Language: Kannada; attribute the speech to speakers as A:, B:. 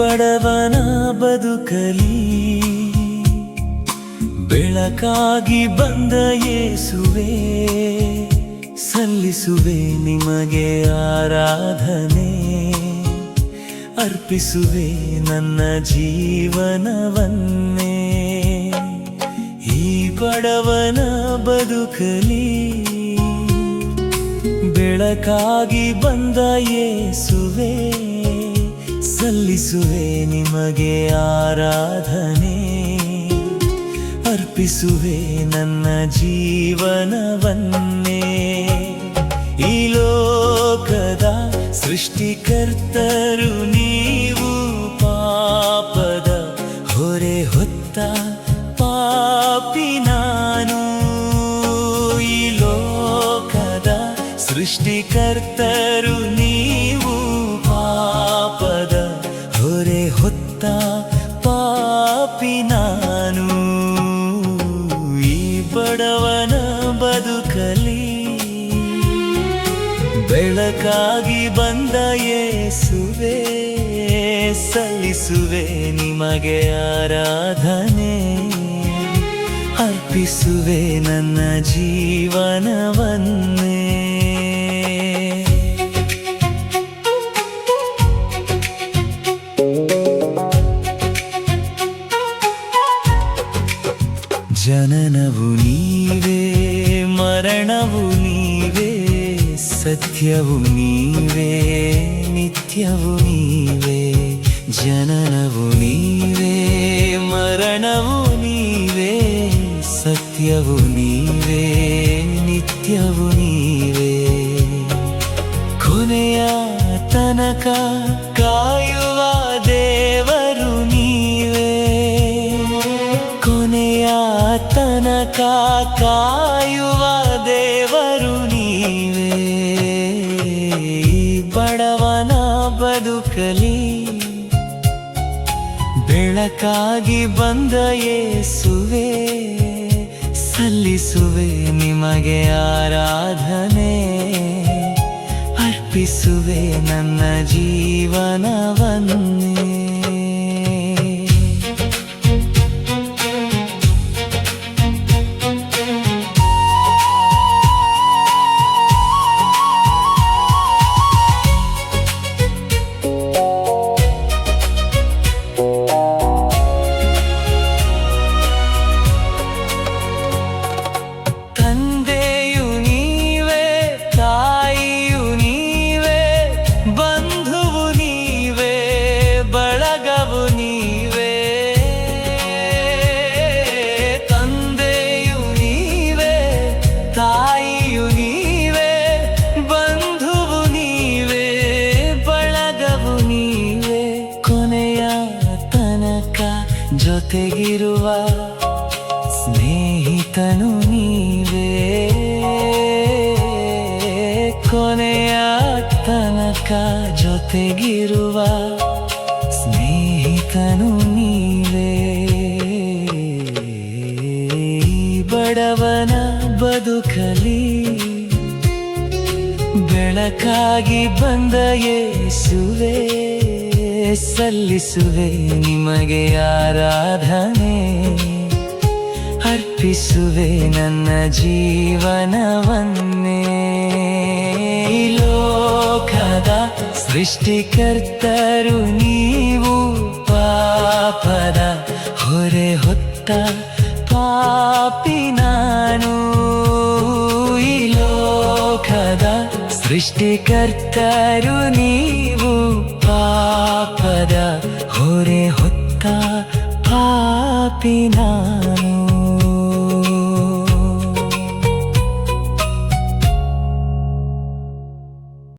A: ಬಡವನ ಬದುಕಲಿ ಬೆಳಕಾಗಿ ಬಂದ ಯೇಸುವೇ, ಸಲ್ಲಿಸುವೆ ನಿಮಗೆ ಆರಾಧನೆ, ಅರ್ಪಿಸುವೆ ನನ್ನ ಜೀವನವನ್ನೇ. ಈ ಬಡವನ ಬದುಕಲಿ ಬೆಳಕಾಗಿ ಬಂದ ಯೇಸುವೇ, ಸಲ್ಲಿಸುವೆ ನಿಮಗೆ ಆರಾಧನೆ, ಅರ್ಪಿಸುವೆ ನನ್ನ ಜೀವನವನ್ನೇ. ಈ ಲೋಕದ ಸೃಷ್ಟಿಕರ್ತರು ನೀವು, ಪಾಪದ ಹೊರೆ ಹೊತ್ತ ಪಾಪಿ ನಾನು. ಈ ಲೋಕದ ಸೃಷ್ಟಿಕರ್ತರು ನೀವು, ಪಾಪದ ಹೊರೆ ಹೊತ್ತ ಪಾಪಿ ನಾನು. ಈ ಬಡವನ ಬದುಕಲಿ ಬೆಳಕಾಗಿ ಬಂದ ಯೇಸುವೇ, ಸಲ್ಲಿಸುವೆ ನಿಮಗೆ ಆರಾಧನೆ, ಅರ್ಪಿಸುವೆ ನನ್ನ ಜೀವನವನ್ನೇ. ಜನನವು ನೀವೇ, ಮರಣವು ನೀವೇ, ಸತ್ಯವು ನೀವೇ, ನಿತ್ಯವು ನೀವೇ. ಜನನವು ನೀವೇ, ಮರಣವು ನೀವೇ, ಸತ್ಯವು ನೀವೇ, ನಿತ್ಯವು ನೀವೇ. ಕೊನೆಯ ತನಕ ಕಾಯುವ ದೇವರು ನೀವೇ, ಕೊನೆಯ ತನಕ ಕಾಯುವ ದೇವರು ನೀವೇ. ಬಡವನ ಬದುಕಲಿ ಬೆಳಕಾಗಿ ಬಂದ ಯೇಸುವೇ, ಸಲ್ಲಿಸುವೆ ನಿಮಗೆ ಆರಾಧನೆ, ಅರ್ಪಿಸುವೆ ನನ್ನ ಜೀವನವನ್ನೇ. ತಾಯಿಯು ನೀವೇ, ಬಂಧುವು ನೀವೇ, ಬಳಗವು ನೀವೇ. ಕೊನೆಯ ತನಕ ಜೊತೆಗಿರುವ ಸ್ನೇಹಿತನು ನೀವೇ, ಕೊನೆಯ ತನಕ ಜೊತೆಗಿರುವ ಸ್ನೇಹಿತನು ನೀವೇ. ಬಡವನ ಬದುಕಲಿ ಬೆಳಕಾಗಿ ಬಂದ ಯೇಸುವೇ, ಸಲ್ಲಿಸುವೆ ನಿಮಗೆ ಆರಾಧನೆ, ಅರ್ಪಿಸುವೆ ನನ್ನ ಜೀವನವನ್ನೇ. ಈ ಲೋಕದ ಸೃಷ್ಟಿಕರ್ತರು ನೀವು, ಪಾಪದ ಹೊರೆ ಹೊತ್ತ ಪಾಪಿ ನಾನು. ಈ ಲೋಕದ ಸೃಷ್ಟಿಕರ್ತರು ನೀವು, ಪಾಪದ ಹೊರೆ ಹೊತ್ತ ಪಾಪಿ ನಾನು.